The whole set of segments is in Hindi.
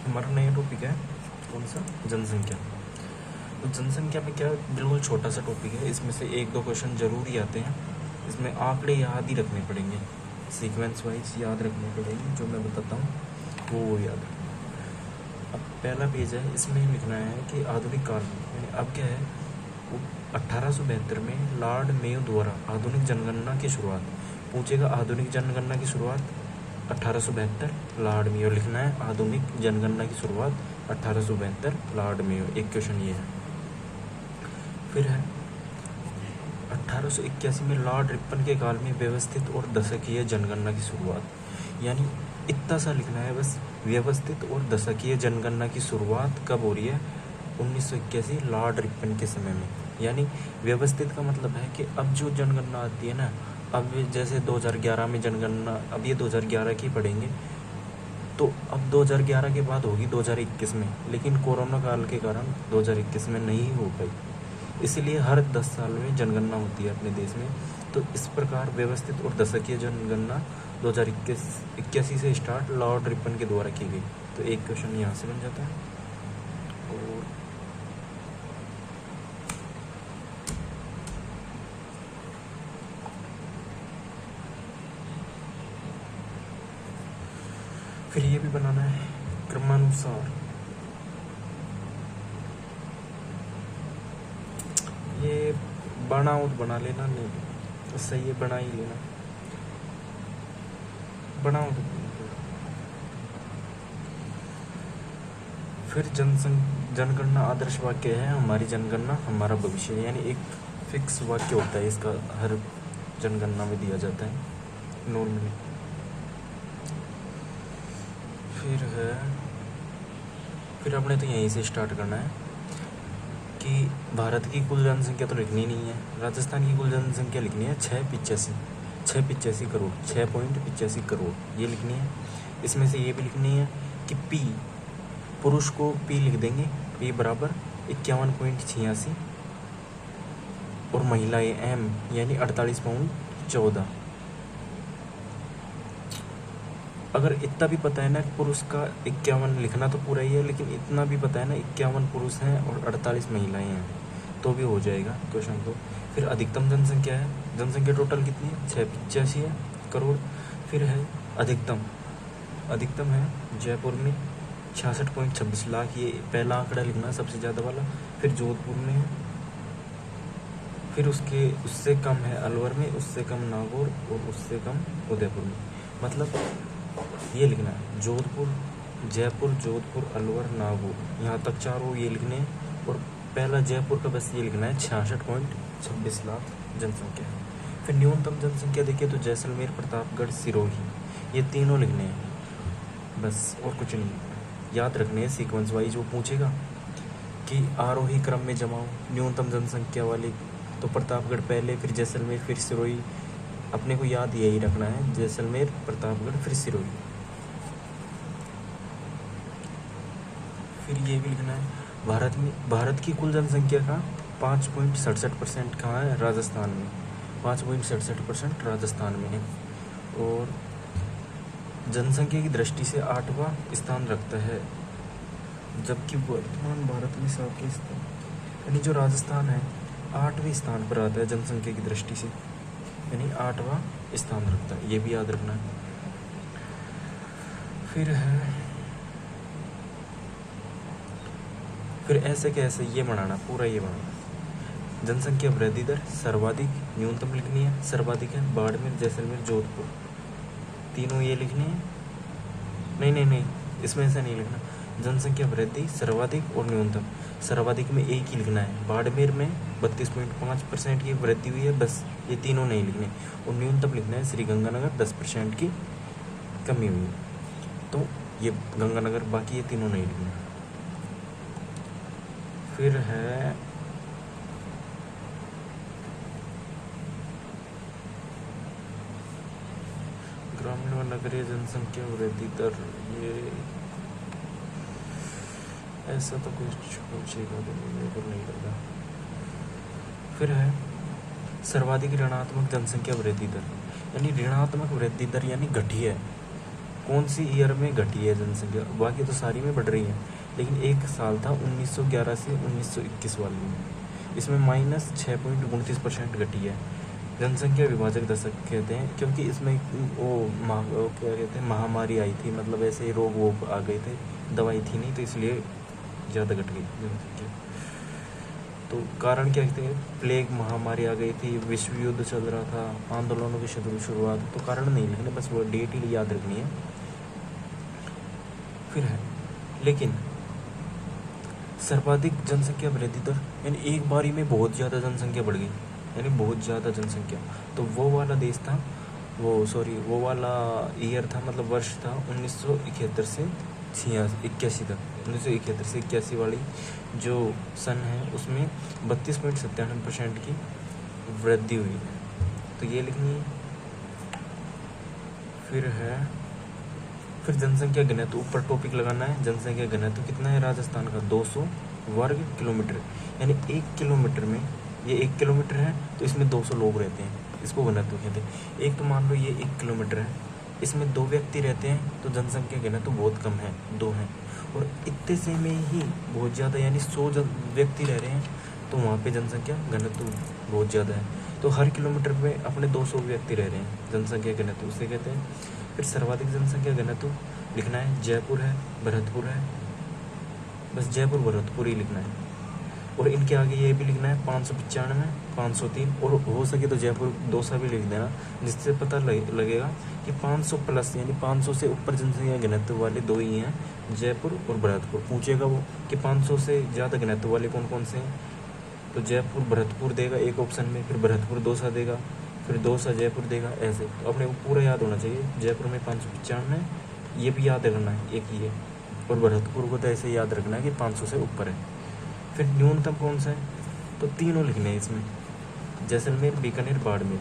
हमारा नया टॉपिक है कौन सा, जनसंख्या। तो जनसंख्या में क्या बिल्कुल छोटा सा टॉपिक है, इसमें से एक दो क्वेश्चन जरूर ही आते हैं। इसमें आंकड़े याद ही रखने पड़ेंगे, सीक्वेंस वाइज याद रखने पड़ेंगे, जो मैं बताता हूँ वो याद रखना। अब पहला पेज है, इसमें लिखना है कि आधुनिक काल में, यानी अब क्या है, 1872 में लॉर्ड मेयो द्वारा आधुनिक जनगणना की शुरुआत। पूछेगा आधुनिक जनगणना की शुरुआत 1872 लॉर्ड मेयो लिखना है, आधुनिक जनगणना की शुरुआत 1872 लॉर्ड मेयो, एक क्वेश्चन ये है। फिर है 1881 में लॉर्ड रिपन के काल में व्यवस्थित और दशकीय जनगणना की शुरुआत, यानी इतना सा लिखना है बस, व्यवस्थित और दशकीय जनगणना की शुरुआत कब हो रही है, 1981 लॉर्ड रिपन के समय में। यानी व्यवस्थित का मतलब है कि अब जो जनगणना आती है ना, अब जैसे 2011 में जनगणना, अब ये 2011 की पढ़ेंगे, तो अब 2011 के बाद होगी 2021 में, लेकिन कोरोना काल के कारण 2021 में नहीं हो पाई, इसलिए हर 10 साल में जनगणना होती है अपने देश में। तो इस प्रकार व्यवस्थित और दशकीय जनगणना 2081 से स्टार्ट लॉर्ड रिपन के द्वारा की गई। तो एक क्वेश्चन यहाँ से बन जाता है। और फिर ये भी बनाना है क्रमानुसार, ये बना लेना, नहीं सही है, बना ही लेना, बनाओ तो। फिर जनगणना आदर्श वाक्य है, हमारी जनगणना हमारा भविष्य, यानी एक फिक्स वाक्य होता है इसका, हर जनगणना में दिया जाता है नॉर्मली। फिर आपने तो यहीं से स्टार्ट करना है कि भारत की कुल जनसंख्या तो लिखनी नहीं है, राजस्थान की कुल जनसंख्या लिखनी है 685 करोड़, 6.85 करोड़ ये लिखनी है। इसमें से ये भी लिखनी है कि पी, पुरुष को पी लिख देंगे, पी बराबर 51.86, और महिलाएं एम यानी 48.14। अगर इतना भी पता है ना, पुरुष का 51 लिखना तो पूरा ही है, लेकिन इतना भी पता है ना 51 पुरुष हैं और 48 महिलाएं हैं, तो भी हो जाएगा क्वेश्चन तो। फिर अधिकतम जनसंख्या है, जनसंख्या टोटल कितनी है, 685 है करोड़। फिर है अधिकतम है जयपुर में 66.26 लाख, ये पहला आंकड़ा लिखना सबसे ज़्यादा वाला। फिर जोधपुर में है, फिर उससे कम है अलवर में, उससे कम नागौर, और उससे कम उदयपुर में। मतलब ये लिखना है जोधपुर, जयपुर, जोधपुर, अलवर, नागौर, यहाँ तक चारों ये लिखने हैं। और पहला जयपुर का बस ये लिखना है 66.26 लाख जनसंख्या है। फिर न्यूनतम जनसंख्या देखिए तो जैसलमेर, प्रतापगढ़, सिरोही, ये तीनों लिखने हैं बस, और कुछ नहीं याद रखने हैं। सीक्वेंस वाइज वो पूछेगा कि आरोही क्रम में जमाओ न्यूनतम जनसंख्या वाले, तो प्रतापगढ़ पहले, फिर जैसलमेर, फिर सिरोही। अपने को याद यही रखना है, जैसलमेर, प्रतापगढ़, फिर सिरोही। फिर ये भी लिखना है भारत की कुल जनसंख्या का 5.67% कहाँ है, राजस्थान में, 5.67% राजस्थान में है। और जनसंख्या की दृष्टि से 8वां स्थान रखता है, जबकि वर्तमान भारत में 7वें स्थान, यानी जो राजस्थान है 8वें स्थान पर आता है जनसंख्या की दृष्टि से, यानी 8वां स्थान रखता है, ये भी याद रखना है। फिर ऐसे कैसे ये बनाना, पूरा ये बनाना। जनसंख्या वृद्धि दर सर्वाधिक, न्यूनतम लिखनी है, सर्वाधिक है बाड़मेर, जैसलमेर, जोधपुर, तीनों ये लिखनी है। नहीं, इसमें ऐसा नहीं लिखना। जनसंख्या वृद्धि सर्वाधिक और न्यूनतम, सर्वाधिक में एक ही लिखना है, बाड़मेर में 32.5% की वृद्धि हुई है, बस ये तीनों नहीं लिखने। और न्यूनतम लिखना है श्रीगंगानगर 10% की कमी हुई है, तो ये गंगानगर, बाकी ये तीनों नहीं लिखने। फिर है ग्रामीण व नगरीय जनसंख्या वृद्धि दर, ये ऐसा तो कुछ पूछेगा तो मेरे को नहीं लगा। फिर है सर्वाधिक ऋणात्मक जनसंख्या वृद्धि दर, यानी ऋणात्मक वृद्धि दर यानी घटी है, कौन सी ईयर में घटी है जनसंख्या, बाकी तो सारी में बढ़ रही है, लेकिन एक साल था 1911 से 1921 वाले में, इसमें -6.29% घटी है। जनसंख्या विभाजक दशक कहते हैं क्योंकि इसमें वो क्या कहते हैं, महामारी आई थी, मतलब ऐसे रोग वोग आ गए थे, दवाई थी नहीं, तो इसलिए ज़्यादा घट गई जनसंख्या। तो कारण क्या कहते हैं, प्लेग महामारी आ गई थी, विश्व युद्ध चल रहा था, आंदोलनों की शुरुआत, तो कारण नहीं लिखने, बस वो डेट ही याद रखनी है। फिर है, लेकिन सर्वाधिक जनसंख्या वृद्धि दर, यानी एक बारी में बहुत ज़्यादा जनसंख्या बढ़ गई, यानी बहुत ज़्यादा जनसंख्या, तो वो वाला देश था, वो वाला ईयर था, मतलब वर्ष था 1971 से 81 तक, 1971 से 81 वाली जो सन है उसमें 32.97% की वृद्धि हुई है, तो ये लिखनी है। फिर जनसंख्या घनत्व, ऊपर टॉपिक लगाना है, जनसंख्या घनत्व कितना है राजस्थान का, 200 वर्ग किलोमीटर, यानी 1 किलोमीटर में, ये 1 किलोमीटर है तो इसमें 200 लोग रहते हैं, इसको घनत्व कहते हैं। एक तो मान लो ये 1 किलोमीटर है, इसमें 2 व्यक्ति रहते हैं, तो जनसंख्या घनत्व बहुत कम है, 2 हैं, और इतने से में ही बहुत ज़्यादा, यानी 100 व्यक्ति रह रहे हैं, तो वहाँ पे जनसंख्या घनत्व बहुत ज़्यादा है, तो हर किलोमीटर में अपने 200 व्यक्ति रह रहे हैं, जनसंख्या घनत्व उसे कहते हैं। फिर सर्वाधिक जनसंख्या घनत्व लिखना है, जयपुर है, भरतपुर है, बस जयपुर भरतपुर ही लिखना है, और इनके आगे ये भी लिखना है 595, 503, और हो सके तो जयपुर दौसा भी लिख देना, जिससे पता लगेगा कि 500 प्लस, यानी 500 से ऊपर जनसंख्या घनत्व वाले 2 ही हैं, जयपुर और भरतपुर। पूछेगा वो कि 500 से ज़्यादा घनत्व वाले कौन कौन से हैं, तो जयपुर भरतपुर देगा एक ऑप्शन में, फिर भरतपुर दौसा देगा, फिर दौसा जयपुर देगा, ऐसे। तो अपने को पूरा याद होना चाहिए, जयपुर में 595, ये भी याद रखना है, एक ही है, और भरतपुर को तो ऐसे याद रखना है कि 500 से ऊपर है। फिर न्यूनतम कौन सा है, तो तीनों लिखने हैं इसमें, जैसलमेर, बीकानेर, बाड़मेर,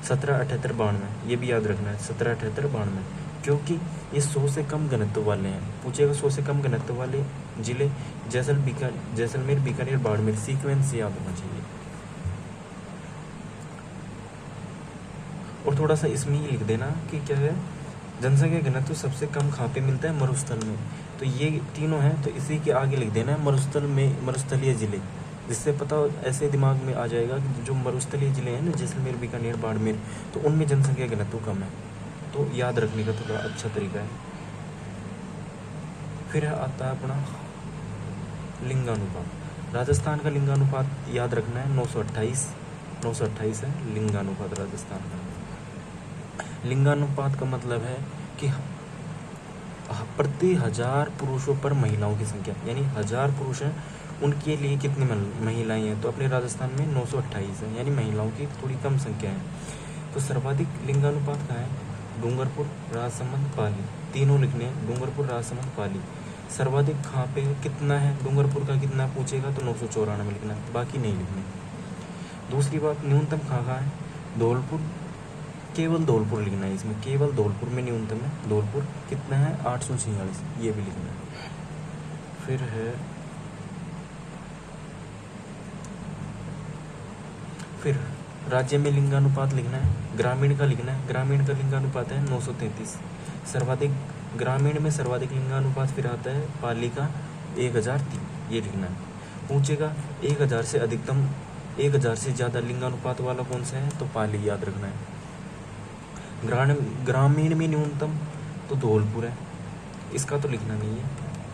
1778, 92, ये भी याद रखना है, 1778, 92, क्योंकि ये 100 से कम घनत्व वाले हैं। पूछेगा 100 से कम घनत्व वाले जिले, जैसलमेर, बीकानेर, बाड़मेर, सीक्वेंस से याद होना चाहिए। और थोड़ा सा इसमें ही लिख देना कि क्या है, जनसंख्या घनत्व सबसे कम कहाँ पे मिलता है, मरुस्थल में, तो ये तीनों हैं, तो इसी के आगे लिख देना है मरुस्थलीय जिले, जिससे पता ऐसे दिमाग में आ जाएगा कि जो मरुस्थलीय जिले हैं ना, जैसलमेर, बीकानेर, बाड़मेर, तो उनमें जनसंख्या घनत्व कम है, तो याद रखने का थोड़ा अच्छा तरीका है। फिर आता है अपना लिंगानुपात, राजस्थान का लिंगानुपात याद रखना है, 928 है लिंगानुपात राजस्थान का। लिंगानुपात का मतलब है कि प्रति 1000 पुरुषों पर महिलाओं की संख्या, यानी 1000 पुरुष हैं उनके लिए कितनी महिलाएं हैं, तो अपने राजस्थान में 928 है, यानी महिलाओं की थोड़ी कम संख्या है। तो सर्वाधिक लिंगानुपात कहाँ है, डूंगरपुर, राजसमंद, पाली, तीनों लिखने हैं, डूंगरपुर, राजसमंद, पाली। सर्वाधिक कहाँ पे कितना है, डूंगरपुर का कितना पूछेगा तो 994 लिखना है, बाकी नहीं लिखने। दूसरी बात, न्यूनतम कहाँ है, धौलपुर, केवल धौलपुर लिखना है इसमें, केवल धौलपुर में न्यूनतम है, धौलपुर कितना है 846, ये भी लिखना है। फिर है, फिर राज्य में लिंगानुपात लिखना है, ग्रामीण का लिखना है, ग्रामीण का लिंगानुपात है 933, सर्वाधिक ग्रामीण में सर्वाधिक लिंगानुपात फिर आता है पाली का 1003, ये लिखना है। पूछेगा 1000 से अधिकतम, 1000 से ज़्यादा लिंगानुपात वाला कौन सा है, तो पाली याद रखना है। ग्रामीण में न्यूनतम तो धौलपुर है, इसका तो लिखना नहीं है,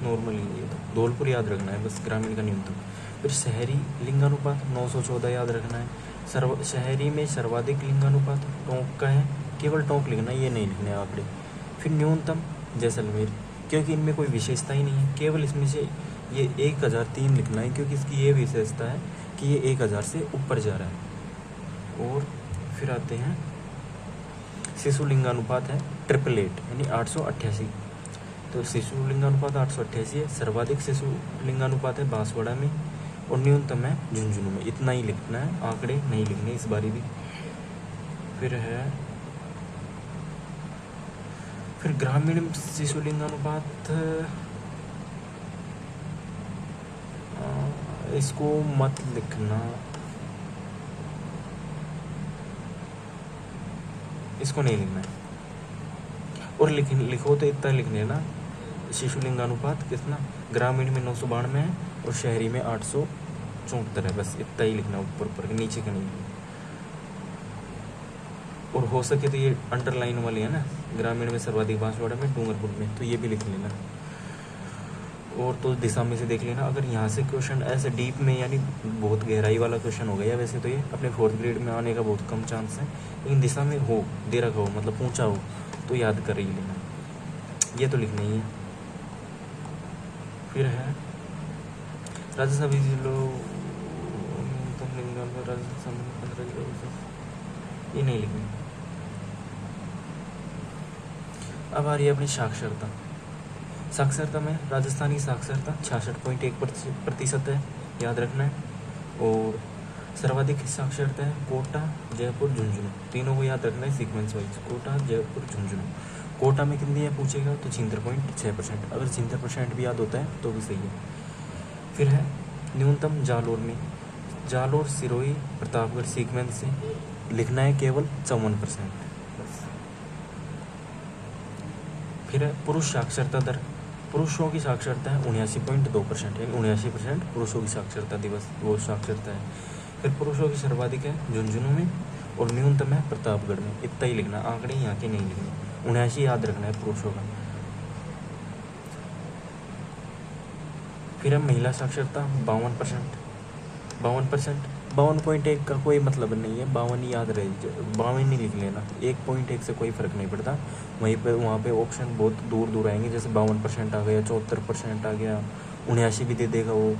नॉर्मल ही है, तो धौलपुर याद रखना है बस, ग्रामीण का न्यूनतम। फिर शहरी लिंगानुपात 914 याद रखना है, शहरी में सर्वाधिक लिंगानुपात टोंक का है, केवल टोंक लिखना है, ये नहीं लिखना है आंकड़े। फिर न्यूनतम जैसलमेर, क्योंकि इनमें कोई विशेषता ही नहीं है, केवल इसमें से ये 1003 लिखना है, क्योंकि इसकी ये विशेषता है कि ये 1000 से ऊपर जा रहा है। और फिर आते हैं, शिशु लिंगानुपात है 888, यानी 888, तो शिशु लिंगानुपात 888 है। सर्वाधिक शिशु लिंगानुपात है बांसवाड़ा में, और न्यूनतम है झुंझुनू में। इतना ही लिखना है, आंकड़े नहीं लिखने इस बारी भी। फिर ग्रामीण शिशु लिंगानुपात, इसको मत लिखना, इसको नहीं लिखना है। और लिखो तो इतना लिख लेना, शिशु लिंगानुपात कितना, ग्रामीण में 992 है और शहरी में 874 है, बस इतना ही लिखना, ऊपर नीचे का नहीं। और हो सके तो ये अंडरलाइन वाली है ना, ग्रामीण में सर्वाधिक बांसवाड़ा में, डूंगरपुर में, तो ये भी लिख लेना। और तो दिशा में से देख लेना, अगर यहाँ से क्वेश्चन ऐसे डीप में यानी बहुत गहराई वाला क्वेश्चन हो गया, वैसे तो ये अपने 4th ग्रेड में आने का बहुत कम चांस है, लेकिन दिशा में हो दे रखा हो, मतलब पूछा हो, तो याद कर ही लेना, ये तो लिखना ही है। फिर है राज्यसभा जिलों, ये नहीं लिखनी। अब आ रही है अपनी साक्षरता। साक्षरता में राजस्थान की साक्षरता 66.1% है, याद रखना है। और सर्वाधिक साक्षरता है कोटा, जयपुर, झुंझुनू, तीनों को याद रखना है सीक्वेंस वाइज, कोटा, जयपुर, झुंझुनू। कोटा में कितनी है पूछेगा तो 76.6%, अगर 76% भी याद होता है तो भी सही है। फिर है न्यूनतम जालोर में, जालोर, सिरोही, प्रतापगढ़ सीक्वेंस से लिखना है केवल 54%। फिर है पुरुष साक्षरता दर, पुरुषों की साक्षरता है 79.2%, यानी 79% पुरुषों की साक्षरता दिवस वो साक्षरता है। फिर पुरुषों की सर्वाधिक है झुंझुनू में और न्यूनतम है प्रतापगढ़ में, इतना ही लिखना, आंकड़े यहाँ के नहीं लिखने, 79 याद रखना है पुरुषों का। फिर है महिला साक्षरता 52%, 52.1 का कोई मतलब नहीं है, 52 याद रहे, 52 ही लिख लेना, 1.1 से कोई फ़र्क नहीं पड़ता। वहीं पे वहाँ पे ऑप्शन बहुत दूर दूर आएंगे, जैसे 52% आ गया, 74% आ गया, 79 भी दे देगा वो,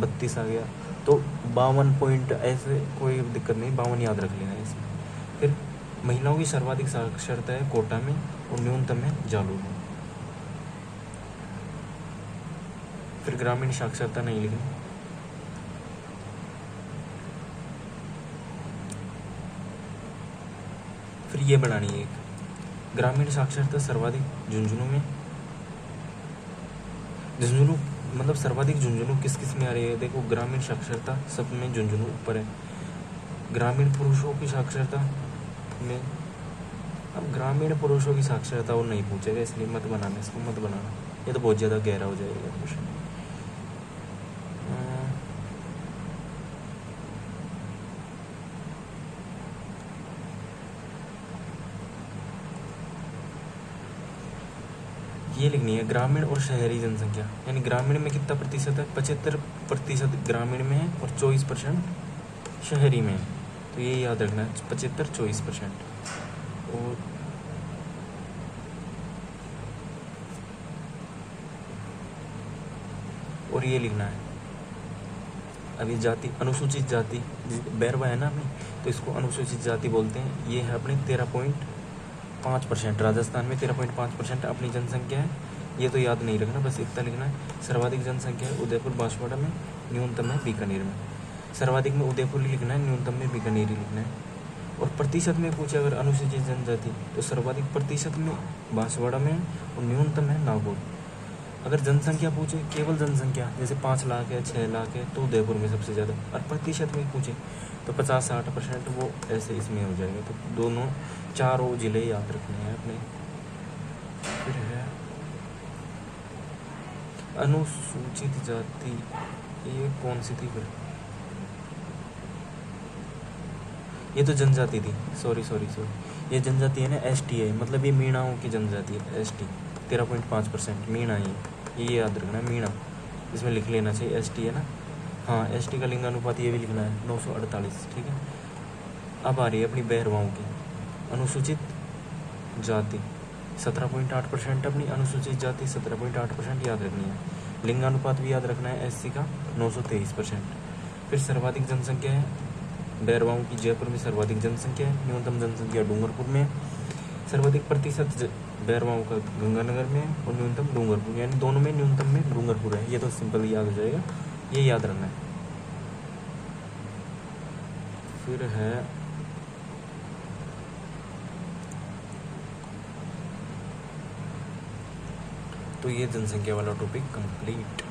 32 आ गया, तो 52 पॉइंट ऐसे कोई दिक्कत नहीं, 52 याद रख लेना इसमें। फिर महिलाओं की सर्वाधिक साक्षरता है कोटा में और न्यूनतम है जालोर में। फिर ग्रामीण साक्षरता नहीं लिखनी। फिर ये बनानी है एक, ग्रामीण साक्षरता सर्वाधिक झुंझुनू में, झुंझुनू मतलब सर्वाधिक झुंझुनू किस किस में आ रही है, देखो ग्रामीण साक्षरता सब में झुंझुनू ऊपर है। ग्रामीण पुरुषों की साक्षरता में, अब ग्रामीण पुरुषों की साक्षरता वो नहीं पूछेगा, इसलिए मत बनाना, इसको मत बनाना, ये तो बहुत ज़्यादा गहरा हो जाएगा क्वेश्चन। ये लिखनी है ग्रामीण और शहरी जनसंख्या, यानी ग्रामीण में कितना प्रतिशत है, 75% ग्रामीण में है और 24% शहरी में है, तो ये याद रखना है 75-24%। और ये लिखना है अभी जाति, अनुसूचित जाति बैरवा है ना अपनी, तो इसको अनुसूचित जाति बोलते हैं। ये है अपने 13.5%, राजस्थान में 13.5% अपनी जनसंख्या है, ये तो याद नहीं रखना, बस इतना लिखना है। सर्वाधिक जनसंख्या है उदयपुर बांसवाड़ा में, न्यूनतम है बीकानेर में। सर्वाधिक में उदयपुर ही लिखना है, न्यूनतम में बीकानेर ही लिखना है। और प्रतिशत में पूछे अगर अनुसूचित जनजाति, तो सर्वाधिक प्रतिशत में बांसवाड़ा में और न्यूनतम है नागौर। अगर जनसंख्या पूछे केवल जनसंख्या, जैसे 5 लाख है, 6 लाख है, तो उदयपुर में सबसे ज़्यादा। और प्रतिशत में पूछे तो 50-60% वो ऐसे इसमें हो जाएगा, तो दोनों चारों जिले याद रखने हैं अपने। फिर है अनुसूचित जाति, ये कौन सी थी फिर, ये तो जनजाति थी, सॉरी, ये जनजाति है ना, ST है, मतलब ये मीणाओं की जनजाति है, ST 13.5% मीणा है, ये याद रखना है मीणा, इसमें लिख लेना चाहिए ST है ना, हाँ ST का लिंगानुपात ये भी लिखना है 948, ठीक है। अब आ रही है अपनी बैरवाओं की अनुसूचित जाति 17.8%, अपनी अनुसूचित जाति 17.8% याद रखनी है। लिंगानुपात भी याद रखना है SC का 923%। फिर सर्वाधिक जनसंख्या है बैरवाओं की, जयपुर में सर्वाधिक जनसंख्या है, न्यूनतम जनसंख्या डूंगरपुर में। सर्वाधिक प्रतिशत बैरवाओं का गंगानगर में और न्यूनतम डूंगरपुर, यानी दोनों में न्यूनतम में डूंगरपुर है, ये तो सिंपल याद हो जाएगा, ये याद रखना है। फिर है तो ये जनसंख्या वाला टॉपिक कंप्लीट।